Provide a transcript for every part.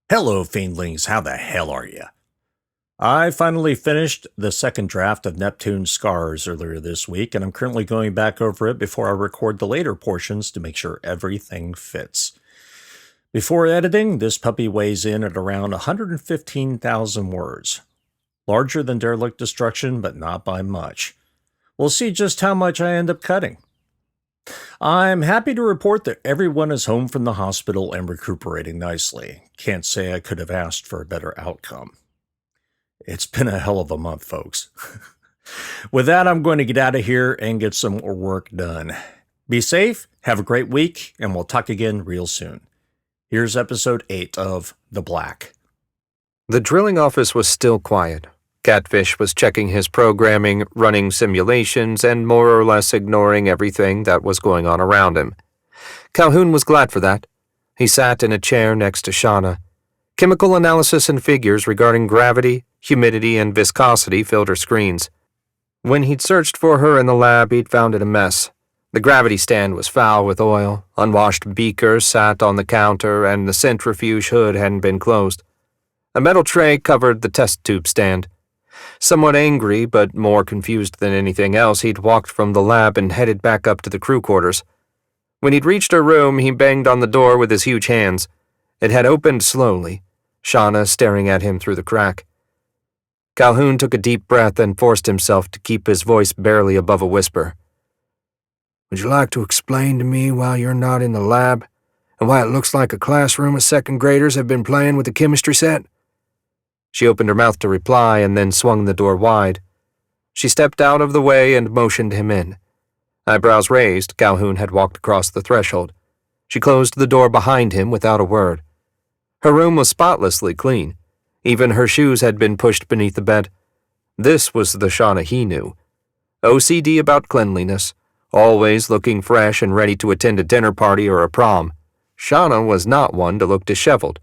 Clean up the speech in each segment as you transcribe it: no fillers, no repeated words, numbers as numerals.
Hello, Fiendlings, how the hell are you? I finally finished the second draft of Neptune's Scars earlier this week, and I'm currently going back over it before I record the later portions to make sure everything fits. Before editing, this puppy weighs in at around 115,000 words. Larger than Derelict Destruction, but not by much. We'll see just how much I end up cutting. I'm happy to report that everyone is home from the hospital and recuperating nicely. Can't say I could have asked for a better outcome. It's been a hell of a month, folks. With that, I'm going to get out of here and get some more work done. Be safe, have a great week, and we'll talk again real soon. Here's episode 8 of The Black. The drilling office was still quiet. Catfish was checking his programming, running simulations, and more or less ignoring everything that was going on around him. Calhoun was glad for that. He sat in a chair next to Shauna. Chemical analysis and figures regarding gravity, humidity, and viscosity filled her screens. When he'd searched for her in the lab, he'd found it a mess. The gravity stand was foul with oil, unwashed beakers sat on the counter, and the centrifuge hood hadn't been closed. A metal tray covered the test tube stand. Somewhat angry, but more confused than anything else, he'd walked from the lab and headed back up to the crew quarters. When he'd reached her room, he banged on the door with his huge hands. It had opened slowly, Shauna staring at him through the crack. Calhoun took a deep breath and forced himself to keep his voice barely above a whisper. "Would you like to explain to me why you're not in the lab, and why it looks like a classroom of second graders have been playing with the chemistry set?" She opened her mouth to reply and then swung the door wide. She stepped out of the way and motioned him in. Eyebrows raised, Calhoun had walked across the threshold. She closed the door behind him without a word. Her room was spotlessly clean. Even her shoes had been pushed beneath the bed. This was the Shauna he knew. OCD about cleanliness, always looking fresh and ready to attend a dinner party or a prom. Shauna was not one to look disheveled.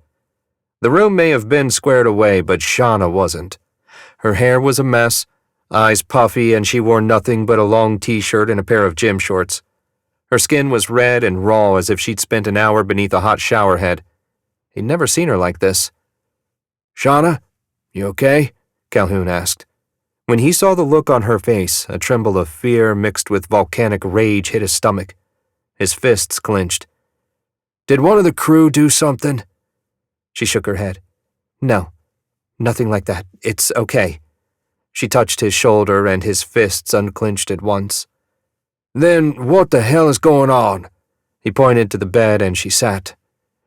The room may have been squared away, but Shauna wasn't. Her hair was a mess, eyes puffy, and she wore nothing but a long t-shirt and a pair of gym shorts. Her skin was red and raw as if she'd spent an hour beneath a hot shower head. He'd never seen her like this. "Shauna, you okay?" Calhoun asked. When he saw the look on her face, a tremble of fear mixed with volcanic rage hit his stomach. His fists clenched. "Did one of the crew do something?" She shook her head. "No, nothing like that. It's okay." She touched his shoulder and his fists unclenched at once. "Then what the hell is going on?" He pointed to the bed and she sat.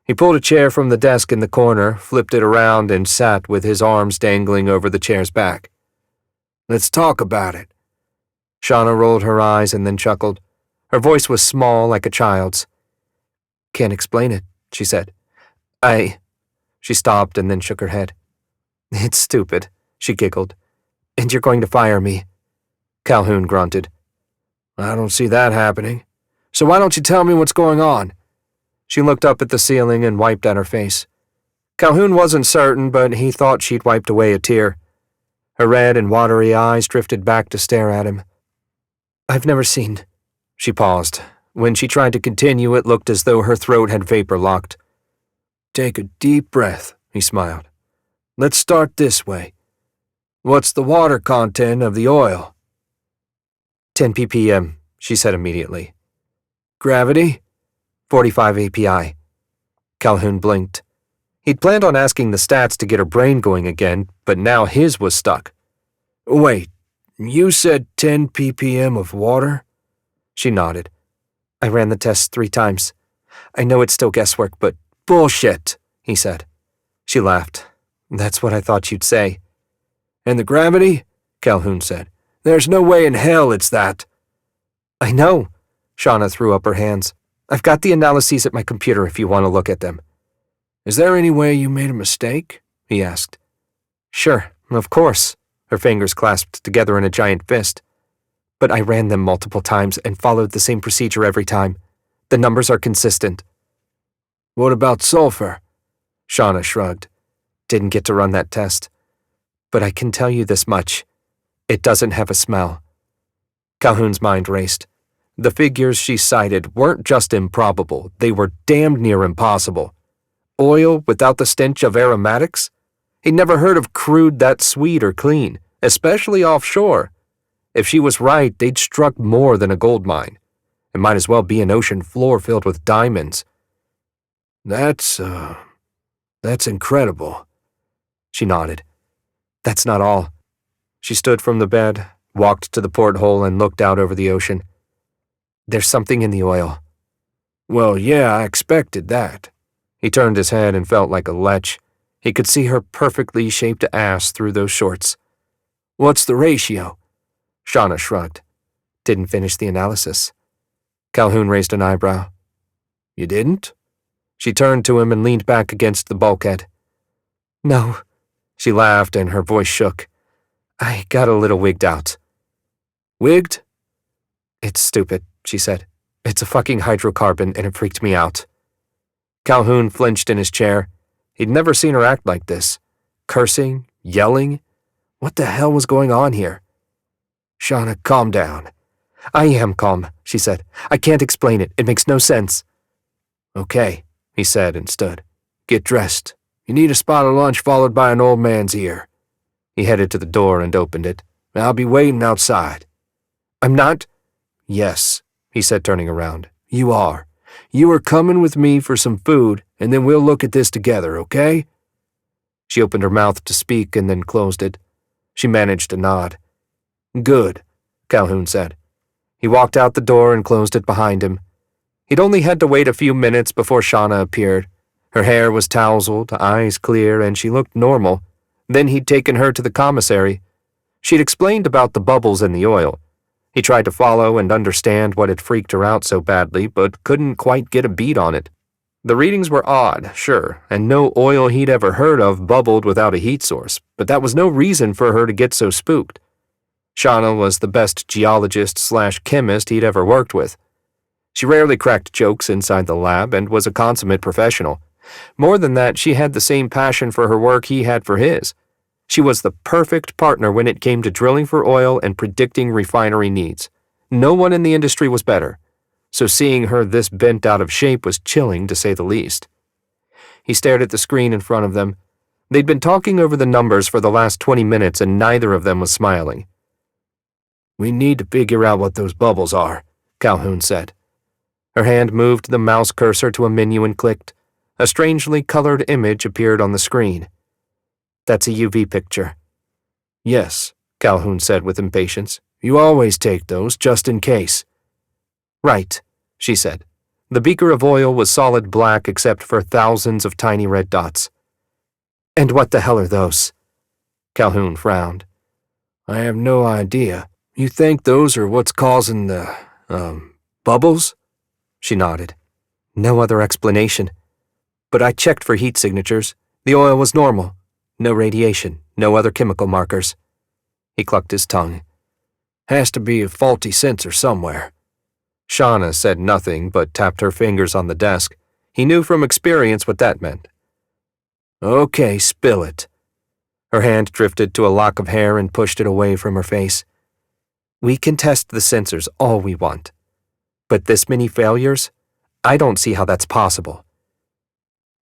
He pulled a chair from the desk in the corner, flipped it around, and sat with his arms dangling over the chair's back. "Let's talk about it." Shauna rolled her eyes and then chuckled. Her voice was small like a child's. "Can't explain it," she said. She stopped and then shook her head. "It's stupid," she giggled. "And you're going to fire me." Calhoun grunted. "I don't see that happening. So why don't you tell me what's going on?" She looked up at the ceiling and wiped at her face. Calhoun wasn't certain, but he thought she'd wiped away a tear. Her red and watery eyes drifted back to stare at him. "I've never seen—" She paused. When she tried to continue, it looked as though her throat had vapor locked. "Take a deep breath," he smiled. "Let's start this way. What's the water content of the oil?" 10 ppm, she said immediately. "Gravity?" 45 API. Calhoun blinked. He'd planned on asking the stats to get her brain going again, but now his was stuck. "Wait, you said 10 ppm of water?" She nodded. "I ran the tests 3 times. I know it's still guesswork, but—" "Bullshit," he said. She laughed. "That's what I thought you'd say." "And the gravity?" Calhoun said. "There's no way in hell it's that." "I know." Shauna threw up her hands. "I've got the analyses at my computer if you want to look at them." "Is there any way you made a mistake?" he asked. "Sure, of course." Her fingers clasped together in a giant fist. "But I ran them multiple times and followed the same procedure every time. The numbers are consistent." "What about sulfur?" Shauna shrugged. "Didn't get to run that test. But I can tell you this much. It doesn't have a smell." Calhoun's mind raced. The figures she cited weren't just improbable, they were damned near impossible. Oil without the stench of aromatics? He'd never heard of crude that sweet or clean, especially offshore. If she was right, they'd struck more than a gold mine. It might as well be an ocean floor filled with diamonds. That's incredible. She nodded. That's not all. She stood from the bed, walked to the porthole, and looked out over the ocean. There's something in the oil. Well, yeah, I expected that. He turned his head and felt like a lech. He could see her perfectly shaped ass through those shorts. What's the ratio? Shauna shrugged. Didn't finish the analysis. Calhoun raised an eyebrow. You didn't? She turned to him and leaned back against the bulkhead. No. She laughed and her voice shook. I got a little wigged out. Wigged? It's stupid, she said. It's a fucking hydrocarbon and it freaked me out. Calhoun flinched in his chair. He'd never seen her act like this. Cursing, yelling. What the hell was going on here? Shauna, calm down. I am calm, she said. I can't explain it. It makes no sense. Okay, he said and stood. Get dressed. You need a spot of lunch followed by an old man's ear. He headed to the door and opened it. I'll be waiting outside. I'm not? Yes, he said, turning around. You are. You are coming with me for some food, and then we'll look at this together, okay? She opened her mouth to speak and then closed it. She managed to nod. Good, Calhoun said. He walked out the door and closed it behind him. He'd only had to wait a few minutes before Shauna appeared. Her hair was tousled, eyes clear, and she looked normal. Then he'd taken her to the commissary. She'd explained about the bubbles in the oil. He tried to follow and understand what had freaked her out so badly, but couldn't quite get a beat on it. The readings were odd, sure, and no oil he'd ever heard of bubbled without a heat source, but that was no reason for her to get so spooked. Shauna was the best geologist/chemist he'd ever worked with. She rarely cracked jokes inside the lab and was a consummate professional. More than that, she had the same passion for her work he had for his. She was the perfect partner when it came to drilling for oil and predicting refinery needs. No one in the industry was better, so seeing her this bent out of shape was chilling, to say the least. He stared at the screen in front of them. They'd been talking over the numbers for the last 20 minutes and neither of them was smiling. We need to figure out what those bubbles are, Calhoun said. Her hand moved the mouse cursor to a menu and clicked. A strangely colored image appeared on the screen. That's a UV picture. Yes, Calhoun said with impatience. You always take those, just in case. Right, she said. The beaker of oil was solid black except for thousands of tiny red dots. And what the hell are those? Calhoun frowned. I have no idea. You think those are what's causing the, bubbles? She nodded. No other explanation. But I checked for heat signatures. The oil was normal. No radiation, no other chemical markers. He clucked his tongue. Has to be a faulty sensor somewhere. Shauna said nothing but tapped her fingers on the desk. He knew from experience what that meant. Okay, spill it. Her hand drifted to a lock of hair and pushed it away from her face. We can test the sensors all we want. But this many failures? I don't see how that's possible.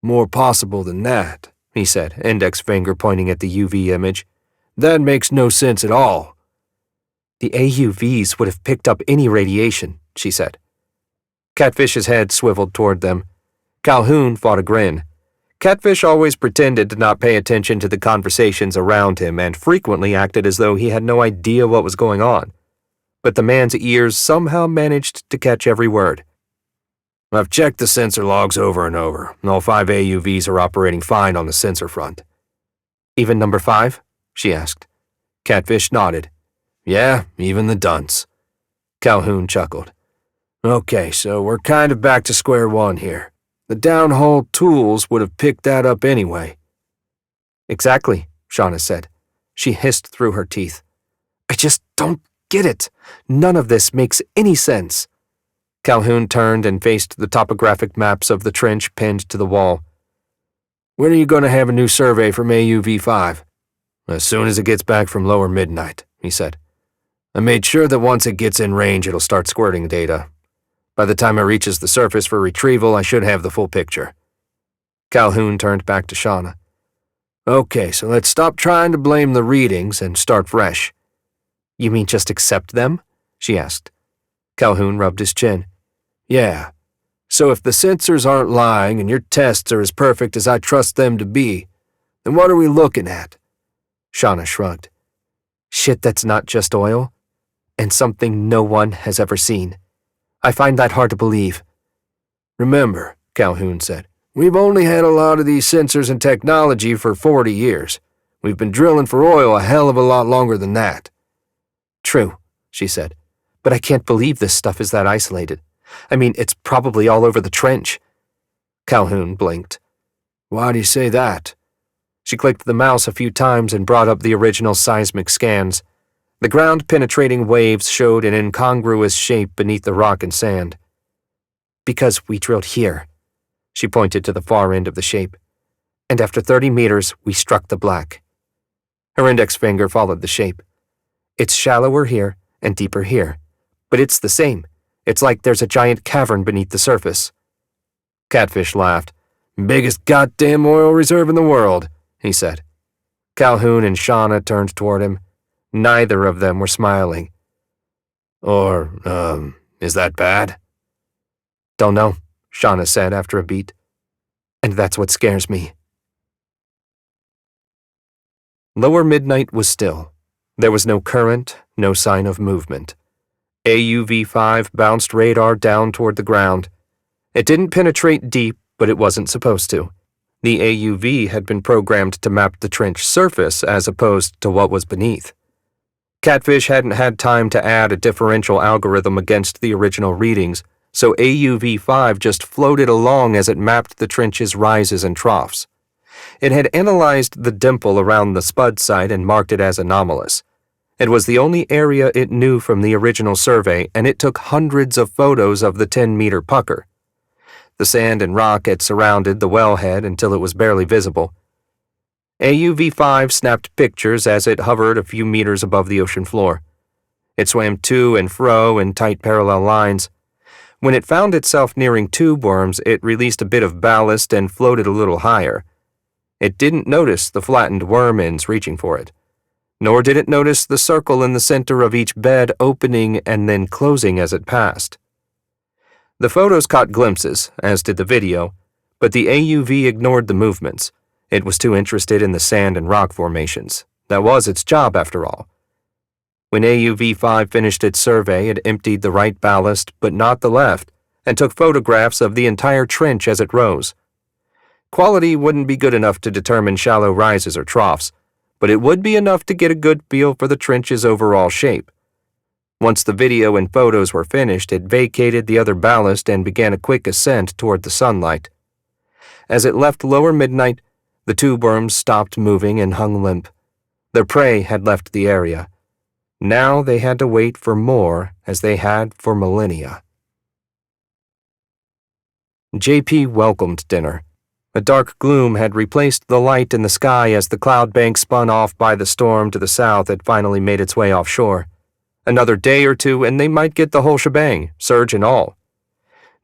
More possible than that, he said, index finger pointing at the UV image. That makes no sense at all. The AUVs would have picked up any radiation, she said. Catfish's head swiveled toward them. Calhoun fought a grin. Catfish always pretended to not pay attention to the conversations around him and frequently acted as though he had no idea what was going on. But the man's ears somehow managed to catch every word. I've checked the sensor logs over and over. All 5 AUVs are operating fine on the sensor front. Even number 5? She asked. Catfish nodded. Yeah, even the dunce. Calhoun chuckled. Okay, so we're kind of back to square one here. The downhole tools would have picked that up anyway. Exactly, Shauna said. She hissed through her teeth. I just don't get it. None of this makes any sense. Calhoun turned and faced the topographic maps of the trench pinned to the wall. When are you going to have a new survey from AUV-5? As soon as it gets back from lower midnight, he said. I made sure that once it gets in range, it'll start squirting data. By the time it reaches the surface for retrieval, I should have the full picture. Calhoun turned back to Shauna. Okay, so let's stop trying to blame the readings and start fresh. You mean just accept them? She asked. Calhoun rubbed his chin. Yeah. So if the sensors aren't lying and your tests are as perfect as I trust them to be, then what are we looking at? Shauna shrugged. Shit that's not just oil, and something no one has ever seen. I find that hard to believe. Remember, Calhoun said, we've only had a lot of these sensors and technology for 40 years. We've been drilling for oil a hell of a lot longer than that. True, she said, but I can't believe this stuff is that isolated. I mean, it's probably all over the trench. Calhoun blinked. Why do you say that? She clicked the mouse a few times and brought up the original seismic scans. The ground-penetrating waves showed an incongruous shape beneath the rock and sand. Because we drilled here. She pointed to the far end of the shape. And after 30 meters, we struck the black. Her index finger followed the shape. It's shallower here and deeper here. But it's the same. It's like there's a giant cavern beneath the surface. Catfish laughed. Biggest goddamn oil reserve in the world, he said. Calhoun and Shauna turned toward him. Neither of them were smiling. Is that bad? Don't know, Shauna said after a beat. And that's what scares me. Lower midnight was still. There was no current, no sign of movement. AUV-5 bounced radar down toward the ground. It didn't penetrate deep, but it wasn't supposed to. The AUV had been programmed to map the trench surface as opposed to what was beneath. Catfish hadn't had time to add a differential algorithm against the original readings, so AUV-5 just floated along as it mapped the trench's rises and troughs. It had analyzed the dimple around the spud site and marked it as anomalous. It was the only area it knew from the original survey, and it took hundreds of photos of the 10-meter pucker. The sand and rock had surrounded the wellhead until it was barely visible. AUV-5 snapped pictures as it hovered a few meters above the ocean floor. It swam to and fro in tight parallel lines. When it found itself nearing tube worms, it released a bit of ballast and floated a little higher. It didn't notice the flattened worm ends reaching for it. Nor did it notice the circle in the center of each bed opening and then closing as it passed. The photos caught glimpses, as did the video, but the AUV ignored the movements. It was too interested in the sand and rock formations. That was its job, after all. When AUV-5 finished its survey, it emptied the right ballast, but not the left, and took photographs of the entire trench as it rose. Quality wouldn't be good enough to determine shallow rises or troughs, but it would be enough to get a good feel for the trench's overall shape. Once the video and photos were finished, it vacated the other ballast and began a quick ascent toward the sunlight. As it left lower midnight, the tube worms stopped moving and hung limp. Their prey had left the area. Now they had to wait for more, as they had for millennia. JP welcomed dinner. A dark gloom had replaced the light in the sky as the cloud bank spun off by the storm to the south had finally made its way offshore. Another day or two and they might get the whole shebang, surge and all.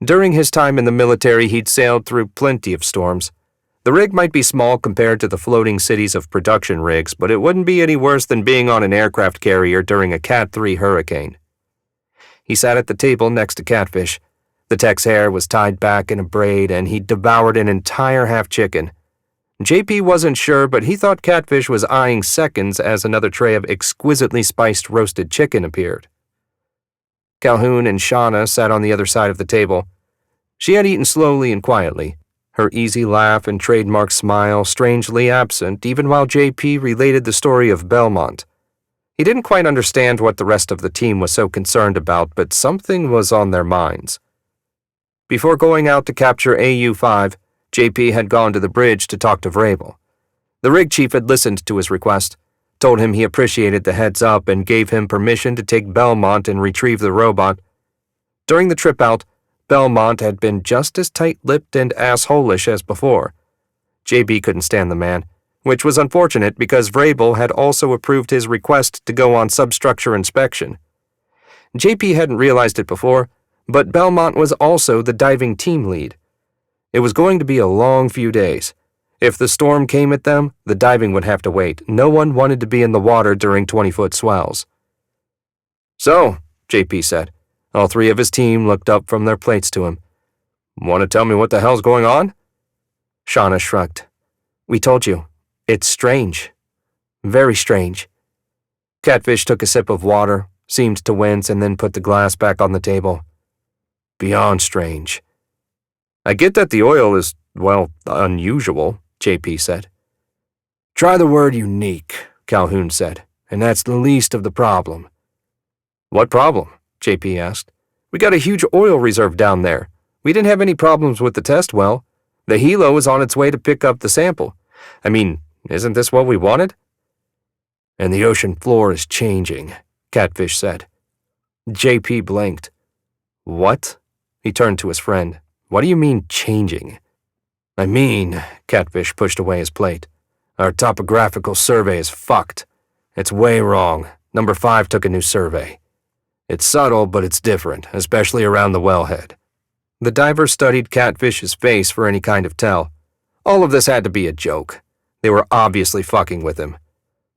During his time in the military, he'd sailed through plenty of storms. The rig might be small compared to the floating cities of production rigs, but it wouldn't be any worse than being on an aircraft carrier during a Cat 3 hurricane. He sat at the table next to Catfish. The tech's hair was tied back in a braid, and he'd devoured an entire half-chicken. JP wasn't sure, but he thought Catfish was eyeing seconds as another tray of exquisitely spiced roasted chicken appeared. Calhoun and Shauna sat on the other side of the table. She had eaten slowly and quietly, her easy laugh and trademark smile strangely absent even while JP related the story of Belmont. He didn't quite understand what the rest of the team was so concerned about, but something was on their minds. Before going out to capture AU-5, JP had gone to the bridge to talk to Vrabel. The rig chief had listened to his request, told him he appreciated the heads up, and gave him permission to take Belmont and retrieve the robot. During the trip out, Belmont had been just as tight-lipped and assholish as before. JP couldn't stand the man, which was unfortunate because Vrabel had also approved his request to go on substructure inspection. JP hadn't realized it before, but Belmont was also the diving team lead. It was going to be a long few days. If the storm came at them, the diving would have to wait. No one wanted to be in the water during 20-foot swells. "So," JP said. All three of his team looked up from their plates to him. "Want to tell me what the hell's going on?" Shauna shrugged. "We told you. It's strange. Very strange." Catfish took a sip of water, seemed to wince, and then put the glass back on the table. "Beyond strange. I get that the oil is, well, unusual," JP said. "Try the word unique," Calhoun said, "and that's the least of the problem." "What problem?" JP asked. "We got a huge oil reserve down there. We didn't have any problems with the test well. The helo is on its way to pick up the sample. I mean, isn't this what we wanted?" "And the ocean floor is changing," Catfish said. JP blinked. "What?" He turned to his friend. "What do you mean, changing?" "I mean," Catfish pushed away his plate, "our topographical survey is fucked. It's way wrong. Number 5 took a new survey. It's subtle, but it's different, especially around the wellhead." The diver studied Catfish's face for any kind of tell. All of this had to be a joke. They were obviously fucking with him.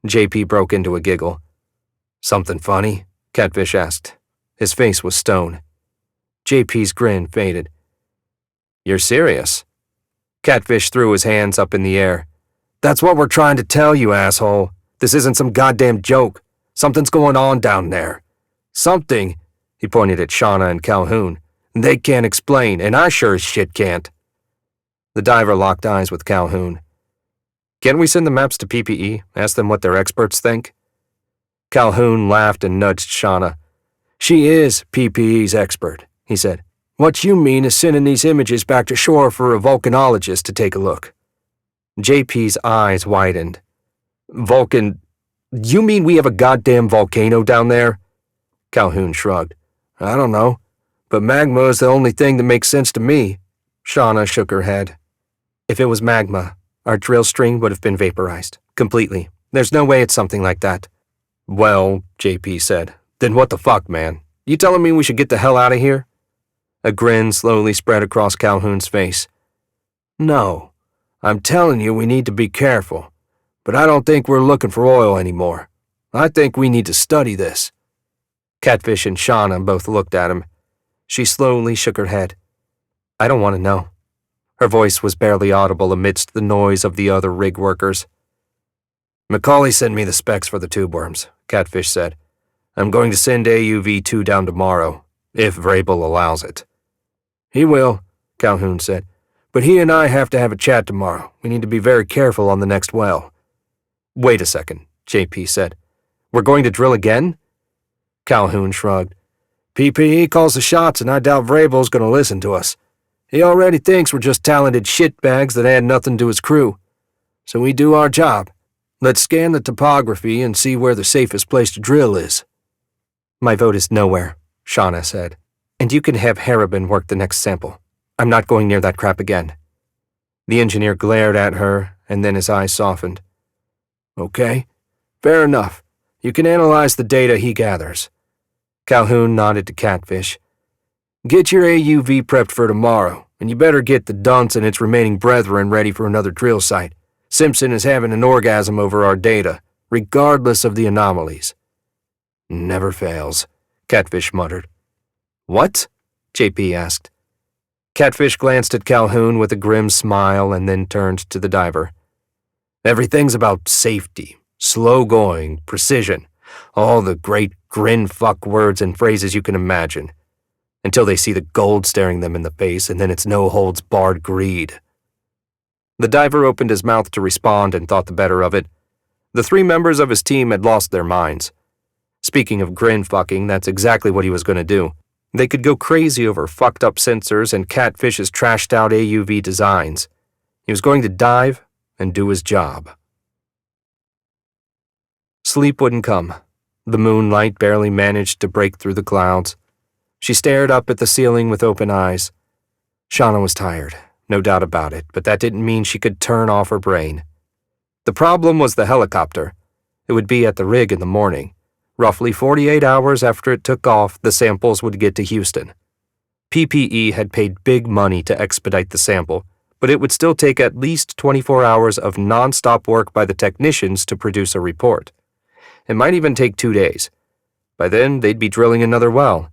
JP broke into a giggle. "Something funny?" Catfish asked. His face was stone. JP's grin faded. "You're serious?" Catfish threw his hands up in the air. "That's what we're trying to tell you, asshole. This isn't some goddamn joke. Something's going on down there. Something," he pointed at Shauna and Calhoun, "they can't explain, and I sure as shit can't." The diver locked eyes with Calhoun. "Can't we send the maps to PPE, ask them what their experts think?" Calhoun laughed and nudged Shauna. "She is PPE's expert," he said. "What you mean is sending these images back to shore for a volcanologist to take a look." JP's eyes widened. "Vulcan? You mean we have a goddamn volcano down there?" Calhoun shrugged. "I don't know, but magma is the only thing that makes sense to me." Shauna shook her head. "If it was magma, our drill string would have been vaporized. Completely. There's no way it's something like that." "Well," JP said, "then what the fuck, man? You telling me we should get the hell out of here?" A grin slowly spread across Calhoun's face. "No, I'm telling you we need to be careful, but I don't think we're looking for oil anymore. I think we need to study this." Catfish and Shauna both looked at him. She slowly shook her head. "I don't want to know." Her voice was barely audible amidst the noise of the other rig workers. "Macaulay sent me the specs for the tube worms," Catfish said. "I'm going to send AUV-2 down tomorrow, if Vrabel allows it." "He will," Calhoun said. "But he and I have to have a chat tomorrow. We need to be very careful on the next well." "Wait a second," JP said. "We're going to drill again?" Calhoun shrugged. "PPE calls the shots, and I doubt Vrabel's going to listen to us. He already thinks we're just talented shitbags that add nothing to his crew. So we do our job. Let's scan the topography and see where the safest place to drill is." "My vote is nowhere," Shauna said. "And you can have Harriban work the next sample. I'm not going near that crap again." The engineer glared at her, and then his eyes softened. "Okay, fair enough. You can analyze the data he gathers." Calhoun nodded to Catfish. "Get your AUV prepped for tomorrow, and you better get the dunce and its remaining brethren ready for another drill site. Simpson is having an orgasm over our data, regardless of the anomalies." "Never fails," Catfish muttered. "What?" JP asked. Catfish glanced at Calhoun with a grim smile and then turned to the diver. "Everything's about safety, slow going, precision, all the great grin-fuck words and phrases you can imagine, until they see the gold staring them in the face, and then it's no-holds-barred greed." The diver opened his mouth to respond and thought the better of it. The 3 members of his team had lost their minds. Speaking of grin-fucking, that's exactly what he was going to do. They could go crazy over fucked-up sensors and Catfish's trashed-out AUV designs. He was going to dive and do his job. Sleep wouldn't come. The moonlight barely managed to break through the clouds. She stared up at the ceiling with open eyes. Shauna was tired, no doubt about it, but that didn't mean she could turn off her brain. The problem was the helicopter. It would be at the rig in the morning. Roughly 48 hours after it took off, the samples would get to Houston. PPE had paid big money to expedite the sample, but it would still take at least 24 hours of non-stop work by the technicians to produce a report. It might even take 2 days. By then, they'd be drilling another well.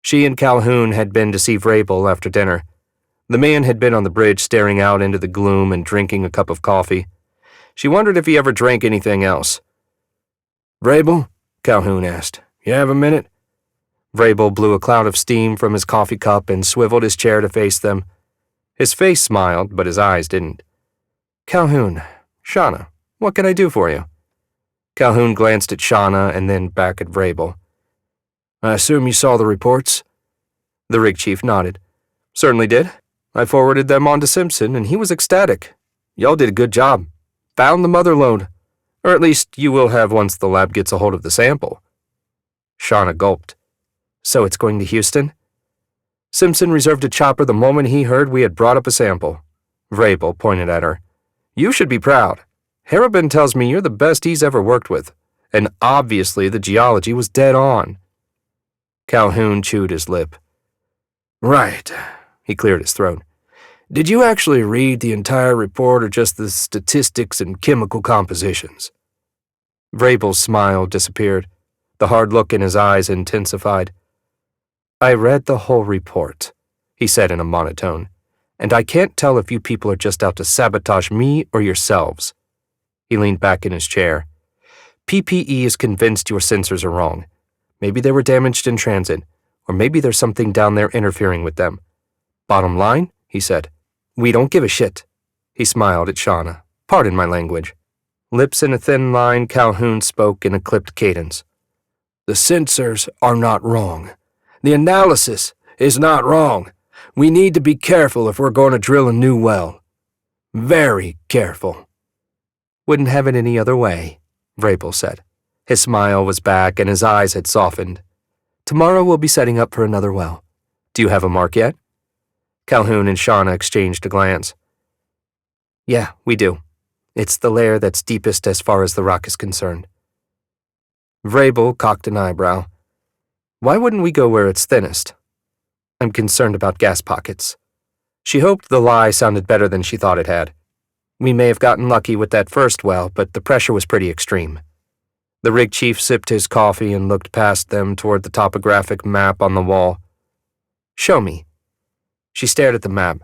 She and Calhoun had been to see Vrabel after dinner. The man had been on the bridge staring out into the gloom and drinking a cup of coffee. She wondered if he ever drank anything else. "Vrabel?" Calhoun asked. "You have a minute?" Vrabel blew a cloud of steam from his coffee cup and swiveled his chair to face them. His face smiled, but his eyes didn't. "Calhoun, Shauna, what can I do for you?" Calhoun glanced at Shauna and then back at Vrabel. "I assume you saw the reports?" The rig chief nodded. "Certainly did. I forwarded them on to Simpson, and he was ecstatic. Y'all did a good job. Found the mother lode. Or at least you will have once the lab gets a hold of the sample." Shauna gulped. "So it's going to Houston?" "Simpson reserved a chopper the moment he heard we had brought up a sample." Vrabel pointed at her. "You should be proud. Harabin tells me you're the best he's ever worked with, and obviously the geology was dead on." Calhoun chewed his lip. "Right." He cleared his throat. "Did you actually read the entire report or just the statistics and chemical compositions?" Vrabel's smile disappeared. The hard look in his eyes intensified. "I read the whole report," he said in a monotone, "and I can't tell if you people are just out to sabotage me or yourselves." He leaned back in his chair. "PPE is convinced your sensors are wrong. Maybe they were damaged in transit, or maybe there's something down there interfering with them. Bottom line," he said, "we don't give a shit." He smiled at Shauna. "Pardon my language." Lips in a thin line, Calhoun spoke in a clipped cadence. "The sensors are not wrong. The analysis is not wrong. We need to be careful if we're going to drill a new well. Very careful." "Wouldn't have it any other way," Vrabel said. His smile was back and his eyes had softened. "Tomorrow we'll be setting up for another well. Do you have a mark yet?" Calhoun and Shauna exchanged a glance. "Yeah, we do. It's the layer that's deepest as far as the rock is concerned." Vrabel cocked an eyebrow. "Why wouldn't we go where it's thinnest?" "I'm concerned about gas pockets." She hoped the lie sounded better than she thought it had. "We may have gotten lucky with that first well, but the pressure was pretty extreme." The rig chief sipped his coffee and looked past them toward the topographic map on the wall. "Show me." She stared at the map.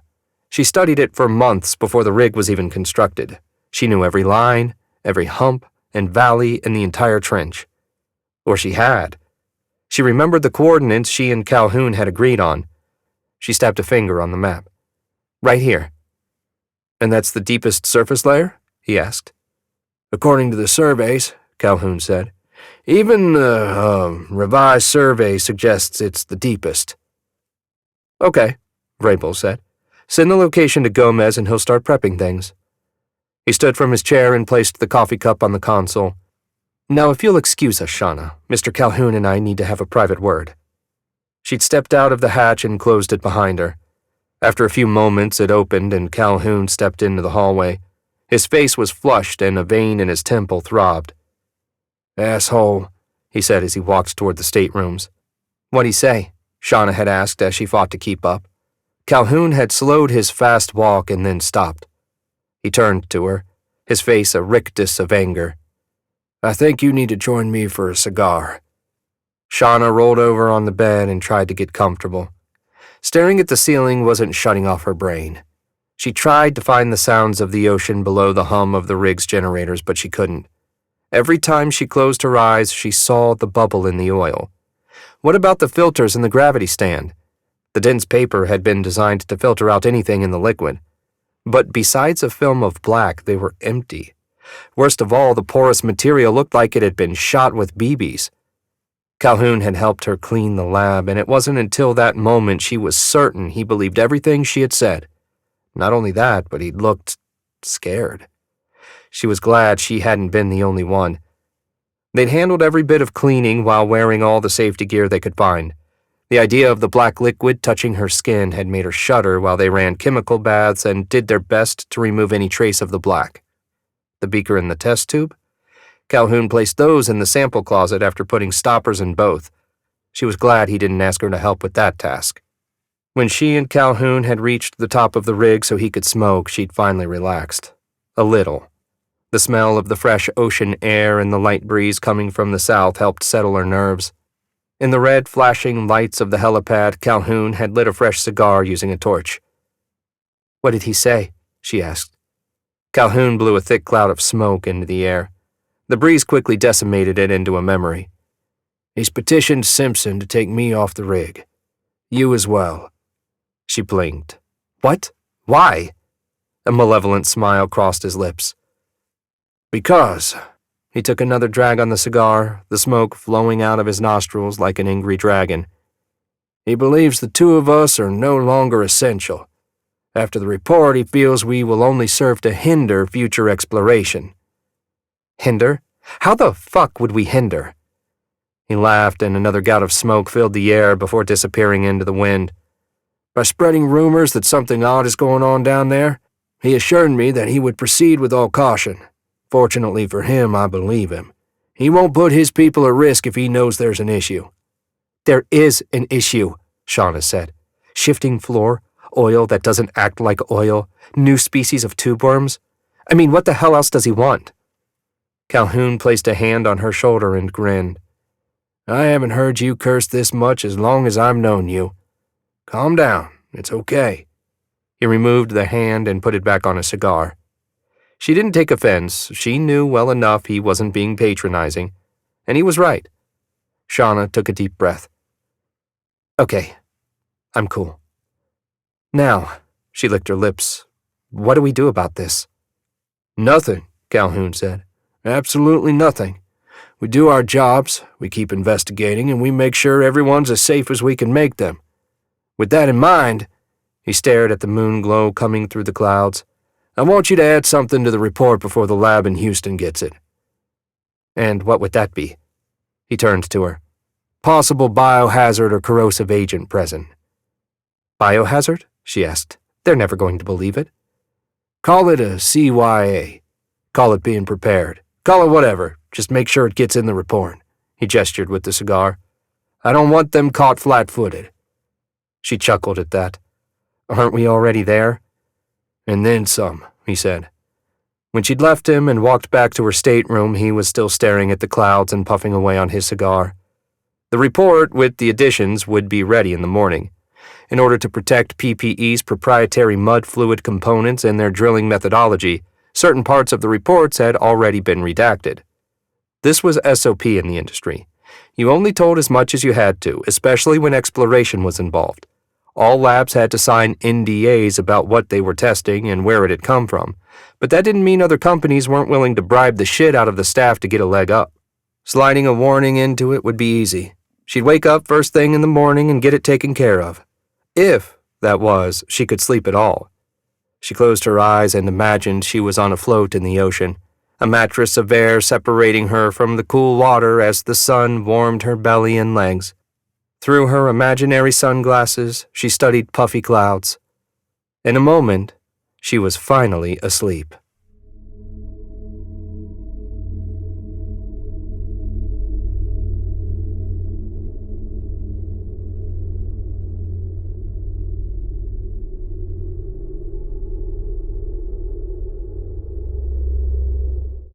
She studied it for months before the rig was even constructed. She knew every line, every hump and valley in the entire trench. Or she had. She remembered the coordinates she and Calhoun had agreed on. She stabbed a finger on the map. "Right here." "And that's the deepest surface layer?" he asked. "According to the surveys," Calhoun said. "Even the revised survey suggests it's the deepest." "Okay," Vrabel said. "Send the location to Gomez and he'll start prepping things." He stood from his chair and placed the coffee cup on the console. "Now, if you'll excuse us, Shauna, Mr. Calhoun and I need to have a private word." She'd stepped out of the hatch and closed it behind her. After a few moments, it opened and Calhoun stepped into the hallway. His face was flushed and a vein in his temple throbbed. "Asshole," he said as he walked toward the staterooms. "What'd he say?" Shauna had asked as she fought to keep up. Calhoun had slowed his fast walk and then stopped. He turned to her, his face a rictus of anger. "I think you need to join me for a cigar." Shauna rolled over on the bed and tried to get comfortable. Staring at the ceiling wasn't shutting off her brain. She tried to find the sounds of the ocean below the hum of the rig's generators, but she couldn't. Every time she closed her eyes, she saw the bubble in the oil. What about the filters in the gravity stand? The dense paper had been designed to filter out anything in the liquid. But besides a film of black, they were empty. Worst of all, the porous material looked like it had been shot with BBs. Calhoun had helped her clean the lab, and it wasn't until that moment she was certain he believed everything she had said. Not only that, but he looked scared. She was glad she hadn't been the only one. They'd handled every bit of cleaning while wearing all the safety gear they could find. The idea of the black liquid touching her skin had made her shudder while they ran chemical baths and did their best to remove any trace of the black. The beaker and the test tube? Calhoun placed those in the sample closet after putting stoppers in both. She was glad he didn't ask her to help with that task. When she and Calhoun had reached the top of the rig so he could smoke, she'd finally relaxed. A little. The smell of the fresh ocean air and the light breeze coming from the south helped settle her nerves. In the red, flashing lights of the helipad, Calhoun had lit a fresh cigar using a torch. "What did he say?" she asked. Calhoun blew a thick cloud of smoke into the air. The breeze quickly decimated it into a memory. "He's petitioned Simpson to take me off the rig. You as well." She blinked. "What? Why?" A malevolent smile crossed his lips. "Because." He took another drag on the cigar, the smoke flowing out of his nostrils like an angry dragon. "He believes the two of us are no longer essential. After the report, he feels we will only serve to hinder future exploration." "Hinder? How the fuck would we hinder?" He laughed, and another gout of smoke filled the air before disappearing into the wind. "By spreading rumors that something odd is going on down there, he assured me that he would proceed with all caution. Fortunately for him, I believe him. He won't put his people at risk if he knows there's an issue." "There is an issue," Shauna said. "Shifting floor, oil that doesn't act like oil, new species of tube worms. I mean, what the hell else does he want?" Calhoun placed a hand on her shoulder and grinned. "I haven't heard you curse this much as long as I've known you. Calm down, it's okay." He removed the hand and put it back on a cigar. She didn't take offense. She knew well enough he wasn't being patronizing, and he was right. Shauna took a deep breath. "Okay, I'm cool." "Now," she licked her lips, "what do we do about this?" "Nothing," Calhoun said. "Absolutely nothing. We do our jobs, we keep investigating, and we make sure everyone's as safe as we can make them. With that in mind," he stared at the moon glow coming through the clouds, "I want you to add something to the report before the lab in Houston gets it." "And what would that be?" He turned to her. "Possible biohazard or corrosive agent present." "Biohazard?" she asked. "They're never going to believe it." "Call it a CYA. Call it being prepared. Call it whatever. Just make sure it gets in the report." He gestured with the cigar. "I don't want them caught flat-footed." She chuckled at that. "Aren't we already there?" "And then some," he said. When she'd left him and walked back to her stateroom, he was still staring at the clouds and puffing away on his cigar. The report, with the additions, would be ready in the morning. In order to protect PPE's proprietary mud fluid components and their drilling methodology, certain parts of the reports had already been redacted. This was SOP in the industry. You only told as much as you had to, especially when exploration was involved. All labs had to sign NDAs about what they were testing and where it had come from, but that didn't mean other companies weren't willing to bribe the shit out of the staff to get a leg up. Sliding a warning into it would be easy. She'd wake up first thing in the morning and get it taken care of. If, that was, she could sleep at all. She closed her eyes and imagined she was on a float in the ocean, a mattress of air separating her from the cool water as the sun warmed her belly and legs. Through her imaginary sunglasses, she studied puffy clouds. In a moment, she was finally asleep.